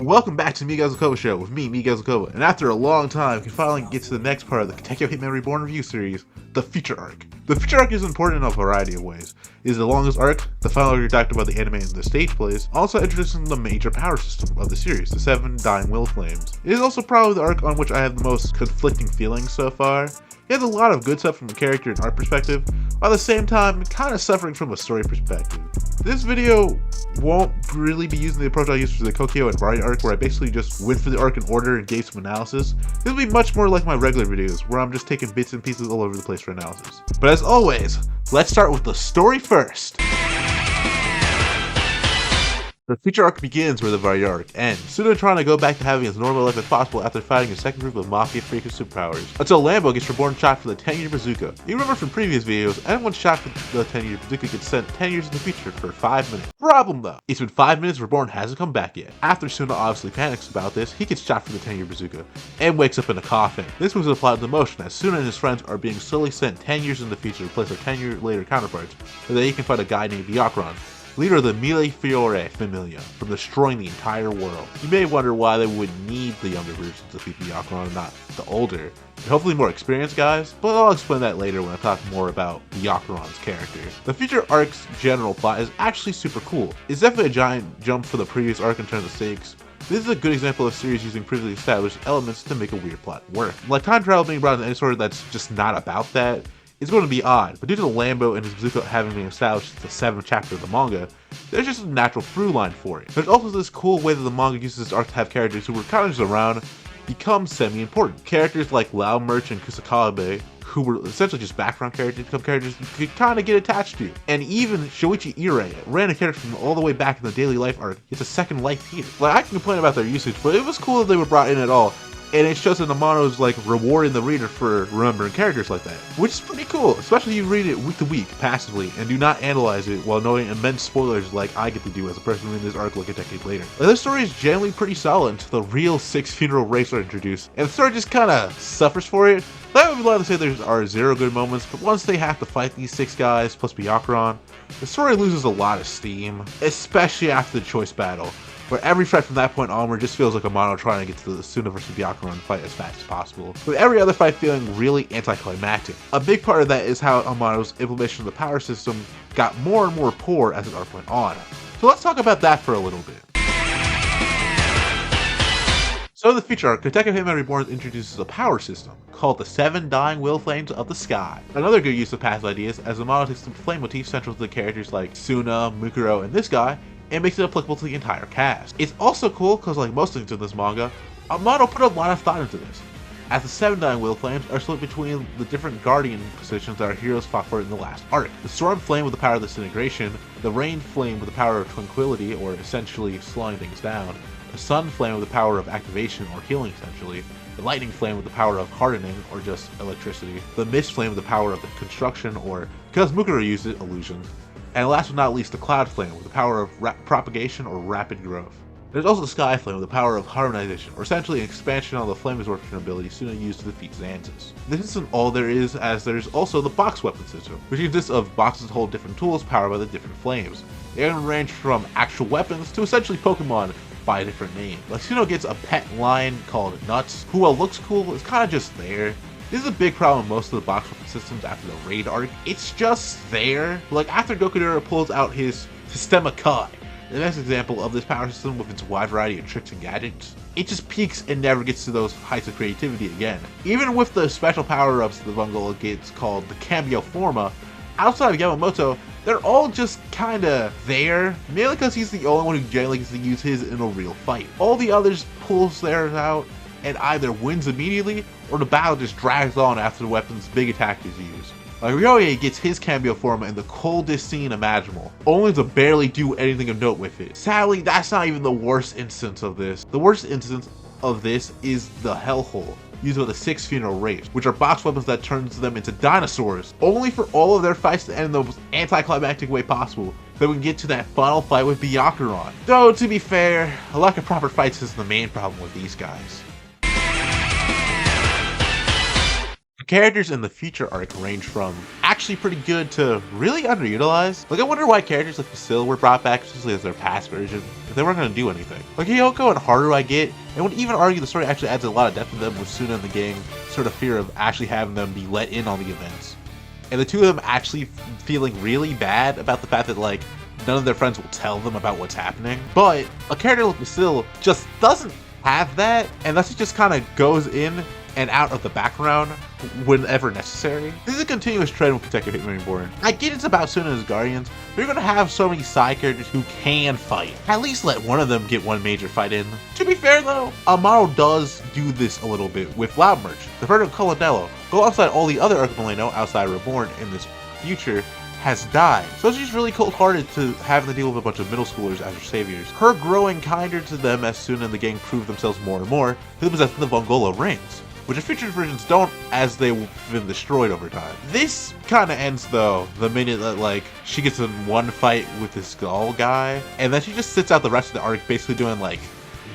Welcome back to Migazukoba Show with me, Migazukoba, and after a long time, we can finally get to the next part of the Katekyo Hitman Reborn review series, the Future Arc. The Future Arc is important in a variety of ways. It is the longest arc, the final arc talked about the anime and the stage plays, also introducing the major power system of the series, the 7 Dying Will Flames. It is also probably the arc on which I have the most conflicting feelings so far. It has a lot of good stuff from a character and art perspective, while at the same time kind of suffering from a story perspective. This video won't really be using the approach I used for the Katekyo and Vari arc, where I basically just went through the arc in order and gave some analysis. This will be much more like my regular videos, where I'm just taking bits and pieces all over the place for analysis. But as always, let's start with the story first. The Future Arc begins where the Vari arc ends, Suna trying to go back to having as normal life as possible after fighting a second group of mafia freaks with superpowers, until Lambo gets Reborn shot for the 10-year bazooka. You remember from previous videos, anyone shot for the 10-year bazooka gets sent 10 years in the future for 5 minutes. Problem though, it's been 5 minutes, Reborn hasn't come back yet. After Suna obviously panics about this, he gets shot for the 10-year bazooka, and wakes up in a coffin. This moves the plot into motion as Suna and his friends are being slowly sent 10 years in the future to replace their 10-year later counterparts, so that he can fight a guy named Yakron, leader of the Mille Fiore Familia, from destroying the entire world. You may wonder why they would need the younger versions of Yakron and not the older, and hopefully more experienced guys, but I'll explain that later when I talk more about Yakron's character. The Future Arc's general plot is actually super cool. It's definitely a giant jump for the previous arc in terms of stakes. This is a good example of a series using previously established elements to make a weird plot work. Like time travel being brought into any story that's just not about that, it's going to be odd, but due to the Lambo and his bazooka having been established in the 7th chapter of the manga, there's just a natural through line for it. There's also this cool way that the manga uses this arc to have characters who were kind of just around become semi-important. Characters like Lao Merch and Kusakabe, who were essentially just background characters, become characters you could kind of get attached to. And even Shoichi Ire, a random character from all the way back in the Daily Life arc, gets a second life here. Like, I can complain about their usage, but it was cool that they were brought in at all. And it shows that Amano's like rewarding the reader for remembering characters like that, which is pretty cool, especially if you read it week to week, passively, and do not analyze it while knowing immense spoilers like I get to do as a person reading this arc like a decade later. Like, this story is generally pretty solid until the real 6 funeral rapes are introduced, and the story just kinda suffers for it. I would be allowed to say there are 0 good moments, but once they have to fight these 6 guys plus Byakuran, the story loses a lot of steam, especially after the choice battle, where every fight from that point onward just feels like Amano trying to get to the Suna vs. Byakuran fight as fast as possible, with every other fight feeling really anticlimactic. A big part of that is how Amano's implementation of the power system got more and more poor as the arc went on. So let's talk about that for a little bit. So in the Future Arc, Katekyo Hitman Reborn introduces a power system called the 7 Dying Will Flames of the Sky. Another good use of passive ideas, as Amano takes the flame motif central to the characters like Suna, Mukuro, and this guy, and makes it applicable to the entire cast. It's also cool because, like most things in this manga, Amano put a lot of thought into this, as the 7 Dying Will Flames are split between the different guardian positions that our heroes fought for in the last arc. The Storm Flame with the power of disintegration, the Rain Flame with the power of tranquility, or essentially slowing things down, the Sun Flame with the power of activation, or healing essentially, the Lightning Flame with the power of hardening, or just electricity, the Mist Flame with the power of construction, or, because Mukuro used it, illusion, and last but not least, the Cloud Flame with the power of propagation or rapid growth. There's also the Sky Flame with the power of harmonization, or essentially an expansion on the flame absorption ability Suna used to defeat Xanthus. This isn't all there is, as there's also the box weapon system, which consists of boxes that hold different tools powered by the different flames. They can range from actual weapons to essentially Pokemon by a different name. Like, Suna gets a pet lion called Nuts, who while looks cool, is kind of just there. This is a big problem with most of the box weapon systems after the raid arc. It's just there. Like, after Gokudera pulls out his Systema Kai, the next example of this power system with its wide variety of tricks and gadgets, it just peaks and never gets to those heights of creativity again. Even with the special power-ups the Vongola gets called the Cambio Forma, outside of Yamamoto, they're all just kinda there, mainly because he's the only one who generally gets to use his in a real fight. All the others pulls theirs out and either wins immediately, or the battle just drags on after the weapon's big attack is used. Like, Ryohei gets his Cambio Forma in the coldest scene imaginable, only to barely do anything of note with it. Sadly, that's not even the worst instance of this. The worst instance of this is the Hellhole, used by the 6 funeral rapes, which are box weapons that turns them into dinosaurs, only for all of their fights to end in the most anticlimactic way possible, so we can get to that final fight with Byakuran. Though, to be fair, a lack of proper fights is the main problem with these guys. The characters in the Future Arc range from actually pretty good to really underutilized. Like, I wonder why characters like Facil were brought back, especially as their past version, if they weren't going to do anything. Like, Hiyoko and Haru I get, and would even argue the story actually adds a lot of depth to them with Suna and the gang sort of fear of actually having them be let in on the events. And the two of them actually feeling really bad about the fact that, like, none of their friends will tell them about what's happening. But a character like Facil just doesn't have that, and thus he just kind of goes in and out of the background whenever necessary. This is a continuous trend with Katekyo Hitman Reborn. I get it's about Suna and his guardians, but you're gonna have so many side characters who can fight. At least let one of them get one major fight in. To be fair though, Amaro does do this a little bit with Loud Merch. The Vertical Colonello, alongside all the other Archipelagno outside Reborn in this future, has died. So she's really cold-hearted to having to deal with a bunch of middle schoolers as her saviors. Her growing kinder to them as Suna and the gang prove themselves more and more to possess the Vongola rings, which the future versions don't, as they've been destroyed over time. This kind of ends though the minute that, like, she gets in one fight with this skull guy, and then she just sits out the rest of the arc basically doing like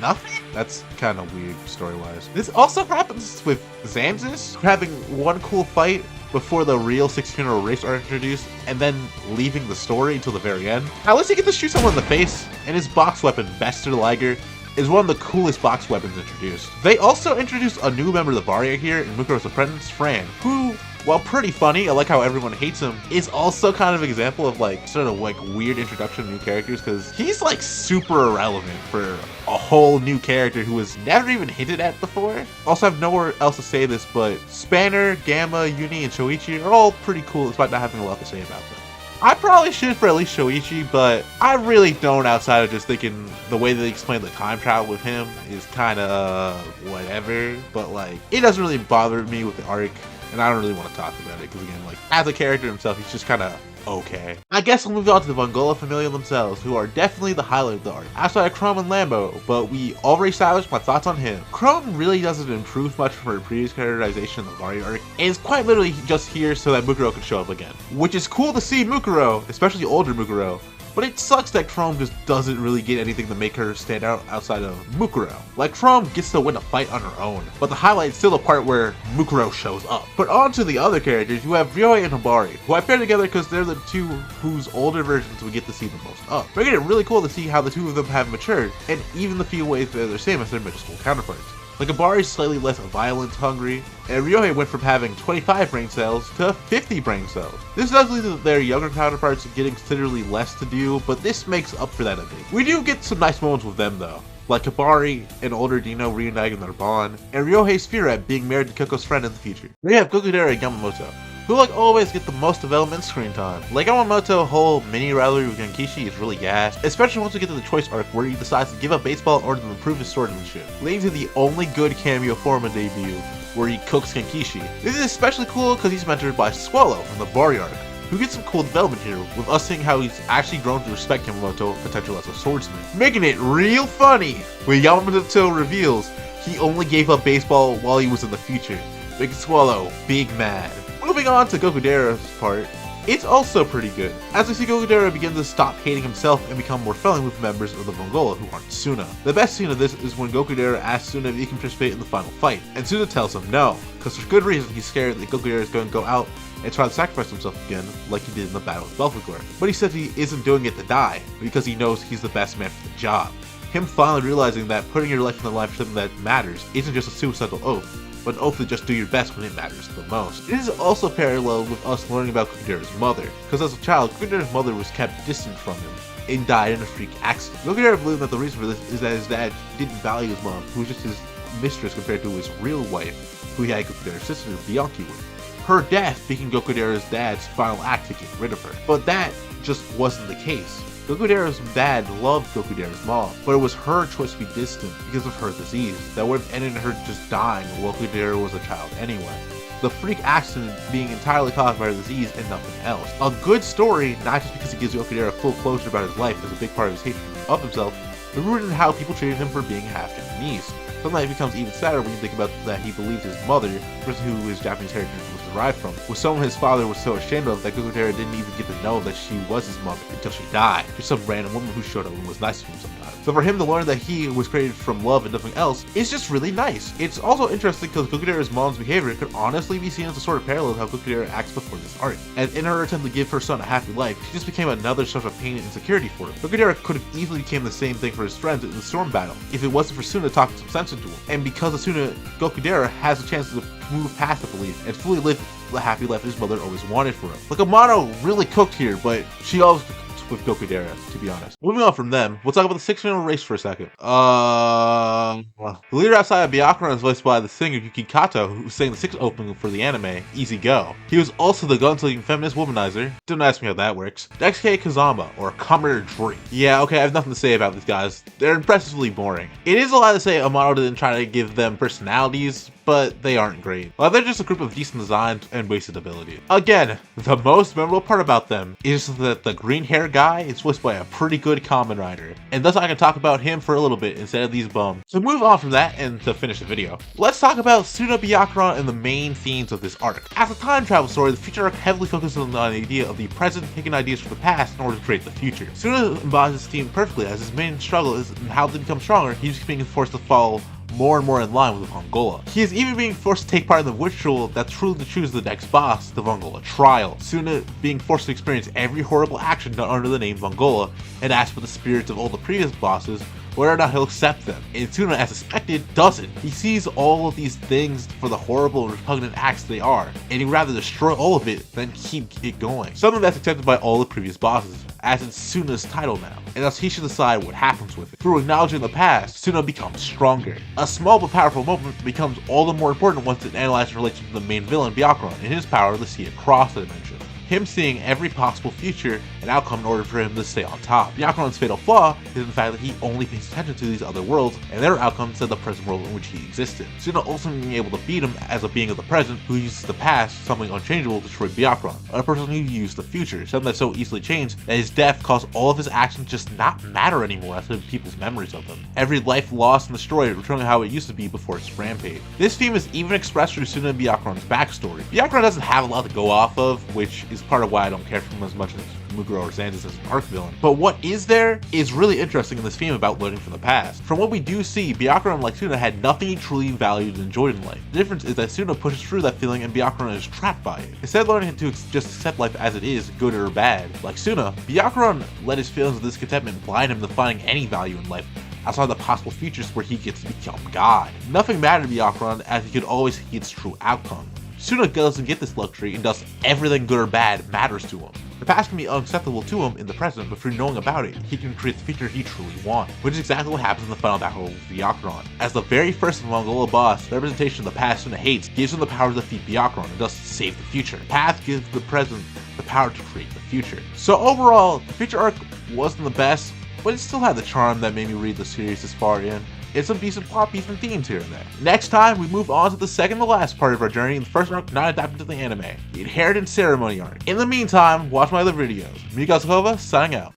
nothing? That's kind of weird story-wise. This also happens with Zamzis having one cool fight before the real 16-year-old race are introduced, and then leaving the story until the very end. At least he gets to shoot someone in the face, and his box weapon, Bester Liger, is one of the coolest box weapons introduced. They also introduced a new member of the Barrier here in Mukuro's apprentice, Fran, who, while pretty funny, I like how everyone hates him, is also kind of an example of like sort of like weird introduction to new characters, because he's like super irrelevant for a whole new character who was never even hinted at before. Also, I have nowhere else to say this, but Spanner, Gamma, Uni, and Shoichi are all pretty cool despite not having a lot to say about them. I probably should for at least Shoichi, but I really don't, outside of just thinking the way they explain the time travel with him is kind of whatever, but like, it doesn't really bother me with the arc, and I don't really want to talk about it, because again, like, as a character himself, he's just kind of okay. I guess we'll move on to the Vongola Familia themselves, who are definitely the highlight of the arc, outside of Chrome and Lambo, but we already established my thoughts on him. Chrome really doesn't improve much from her previous characterization in the Vari arc, and is quite literally just here so that Mukuro can show up again. Which is cool to see Mukuro, especially older Mukuro, but it sucks that Chrome just doesn't really get anything to make her stand out outside of Mukuro. Like, Chrome gets to win a fight on her own, but the highlight is still the part where Mukuro shows up. But on to the other characters, you have Ryohei and Hibari, who I pair together because they're the two whose older versions we get to see the most of. Making it really cool to see how the two of them have matured, and even the few ways they're the same as their middle school counterparts. Like, Hibari is slightly less violence hungry, and Ryohei went from having 25 brain cells to 50 brain cells. This does lead to their younger counterparts getting considerably less to do, but this makes up for that a bit. We do get some nice moments with them though, like Hibari and older Dino reuniting their bond, and Ryohei's fear at being married to Koko's friend in the future. We have Gokudera and Yamamoto, who like always get the most development screen time. Like, Yamamoto's whole mini rivalry with Genkishi is really gas, especially once we get to the choice arc where he decides to give up baseball in order to improve his swordsmanship, leading to the only good cameo Forma debut, where he cooks Genkishi. This is especially cool because he's mentored by Swallow from the Bari arc, who gets some cool development here, with us seeing how he's actually grown to respect Yamamoto's potential as a swordsman. Making it real funny when Yamamoto reveals he only gave up baseball while he was in the future, making Swallow big mad. Moving on to Gokudera's part, it's also pretty good, as we see Gokudera begin to stop hating himself and become more friendly with members of the Vongola who aren't Suna. The best scene of this is when Gokudera asks Suna if he can participate in the final fight, and Suna tells him no, because for good reason he's scared that Gokudera is going to go out and try to sacrifice himself again like he did in the battle with Belphegor. But he says he isn't doing it to die, because he knows he's the best man for the job. Him finally realizing that putting your life in the line for something that matters isn't just a suicidal oath, but an oath to just do your best when it matters the most. It is also parallel with us learning about Gokudera's mother, because as a child, Gokudera's mother was kept distant from him and died in a freak accident. Gokudera believed that the reason for this is that his dad didn't value his mom, who was just his mistress compared to his real wife, who he had Gokudera's sister Bianchi with. Her death became Gokudera's dad's final act to get rid of her, but that just wasn't the case. Gokudera's dad loved Gokudera's mom, but it was her choice to be distant because of her disease that would have ended in her just dying while Gokudera was a child anyway. The freak accident being entirely caused by her disease and nothing else. A good story, not just because it gives Gokudera full closure about his life as a big part of his hatred of himself, but rooted in how people treated him for being half Japanese. Something that becomes even sadder when you think about that he believes his mother, the person who his Japanese heritage was derived from, was someone his father was so ashamed of that Gokudera didn't even get to know that she was his mother until she died. Just some random woman who showed up and was nice to him sometimes. So for him to learn that he was created from love and nothing else is just really nice. It's also interesting because Gokudera's mom's behavior could honestly be seen as a sort of parallel to how Gokudera acts before this arc. And in her attempt to give her son a happy life, she just became another source of pain and insecurity for him. Gokudera could have easily become the same thing for his friends in the storm battle if it wasn't for Suna talking some sense into him. And because of Suna, Gokudera has a chance to move past the belief and fully live the happy life his mother always wanted for him. Like, Amano really cooked here, but she always cooked with Gokudera, to be honest. Moving on from them, we'll talk about the 6-final race for a second. The leader outside of Byakuran is voiced by the singer Yuki Kato, who sang the 6th opening for the anime, Easy Go. He was also the gunslinging feminist womanizer. Don't ask me how that works. XK Kazama, or Comrade Drake. Yeah, okay, I have nothing to say about these guys. They're impressively boring. It is a lot to say Amano didn't try to give them personalities, but they aren't great. Well, they're just a group of decent design and wasted ability. Again, the most memorable part about them is that the green hair guy is voiced by a pretty good Kamen Rider, and thus I can talk about him for a little bit instead of these bums. So move on from that, and to finish the video, let's talk about Suna Byakuran and the main themes of this arc. As a time travel story, the future arc heavily focuses on the idea of the present taking ideas from the past in order to create the future. Suna embodies this theme perfectly, as his main struggle is in how to become stronger. He's being forced to follow more and more in line with Vongola. He is even being forced to take part in the ritual that truly chooses the next boss, the Vongola trial. Suna being forced to experience every horrible action done under the name Vongola and ask for the spirits of all the previous bosses whether or not he'll accept them. And Suna, as expected, doesn't. He sees all of these things for the horrible and repugnant acts they are, and he'd rather destroy all of it than keep it going. Something that's accepted by all the previous bosses, as it's Suna's title now, and thus he should decide what happens with it. Through acknowledging the past, Suna becomes stronger. A small but powerful moment becomes all the more important once it analyzes relation to the main villain, Byakuran, and his power to see across the dimension. Him seeing every possible future and outcome in order for him to stay on top. Byakuran's fatal flaw is in the fact that he only pays attention to these other worlds and their outcomes instead of the present world in which he existed. Suna ultimately being able to beat him as a being of the present who uses the past, something unchangeable, to destroy Byakuran, a person who used the future, something that's so easily changed that his death caused all of his actions just not matter anymore after people's memories of them. Every life lost and destroyed, returning how it used to be before its rampage. This theme is even expressed through Suna and Byakuran's backstory. Byakuran doesn't have a lot to go off of, which is part of why I don't care for him as much as Muguro or Xanthus as an arc villain. But what is there is really interesting in this theme about learning from the past. From what we do see, Byakuran, like Suna, had nothing he truly valued and enjoyed in life. The difference is that Suna pushes through that feeling and Byakuran is trapped by it. Instead of learning to just accept life as it is, good or bad, like Suna, Byakuran let his feelings of discontentment blind him to finding any value in life outside the possible futures where he gets to become God. Nothing mattered to Byakuran, as he could always see its true outcome. Suna doesn't get this luxury, and thus everything good or bad matters to him. The past can be unacceptable to him in the present, but through knowing about it, he can create the future he truly wants, which is exactly what happens in the final battle with Byakuran. As the very first Vongola boss, the representation of the past Suna hates gives him the power to defeat Byakuran and thus save the future. The past gives the present the power to create the future. So overall, the future arc wasn't the best, but it still had the charm that made me read the series this far in. It's some decent plot beats and themes here and there. Next time, we move on to the second to last part of our journey in the first arc not adapted to the anime, the Inheritance Ceremony arc. In the meantime, watch my other videos. Mikazakova, signing out.